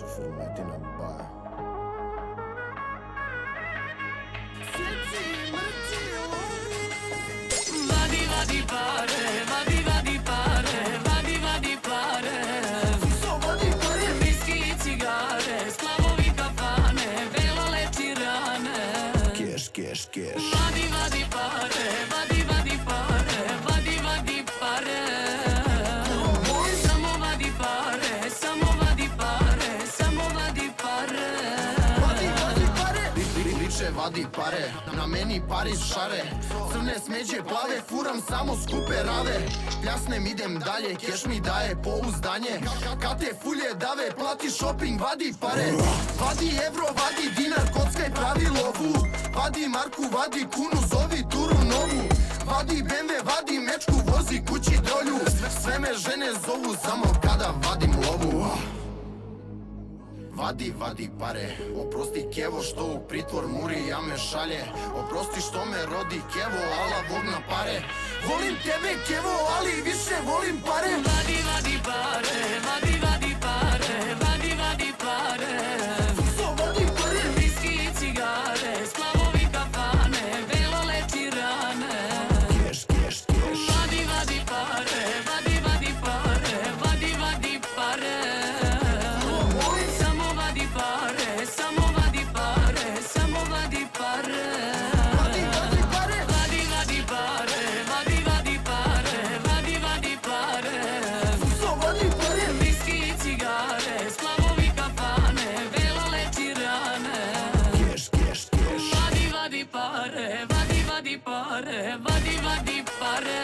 Naša Furmetina baja. Vadi, vadi pare, vadi, vadi pare, vadi, vadi pare. Viski i cigare, sklavovi kafane, velo leči rane. Keš, keš, keš. Vadi, vadi pare, vadi, vadi pare, vadi, vadi pare. Samo vadi pare, samo vadi pare, samo vadi pare. Liče vadi pare, na meni Pariz šare. Crne smeđe plave, furam samo skupe rave. Pljasnem idem dalje, keš mi daje pouzdanje. Kate fulje dave, plati shopping, vadi pare. Vadi evro, vadi dinar, kockaj pravi lovu. Vadi marku, vadi kunu, zovi turu novu. Vadi BMW, vadi mečku, vozi kući dolju. Sve me žene zovu samo kada vadim lovu. Vadi, vadi pare, oprosti kevo što u pritvor muri ja me šalje. Oprosti što me rodi kevo, ala Bog na pare. Volim tebe kevo, ali više volim pare. Vadi, vadi pare, vadi, vadi pare, vadi, vadi pare. Vadi pare. Viski i cigare, sklavovi kafane, velo leči rane. Keš, keš, keš. Vadi, vadi pare, vadi, vadi pare, vadi, vadi pare. Samo vadi pare, samo vadi pare, samo vadi pare. Vadi, vadi pare. Vadi, vadi pare, vadi, vadi pare, vadi, vadi pare. Vadi pare. Viski i cigare, sklavovi kafane, velo leči rane. Keš, keš, keš. Vadi, vadi pare, vadi, vadi pare, vadi, vadi pare.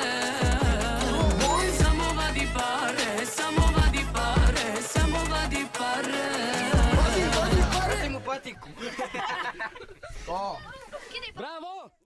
Samo vadi pare, samo vadi pare, samo vadi pare. Vadi, vadi pare. Tengo patiku. To. Bravo!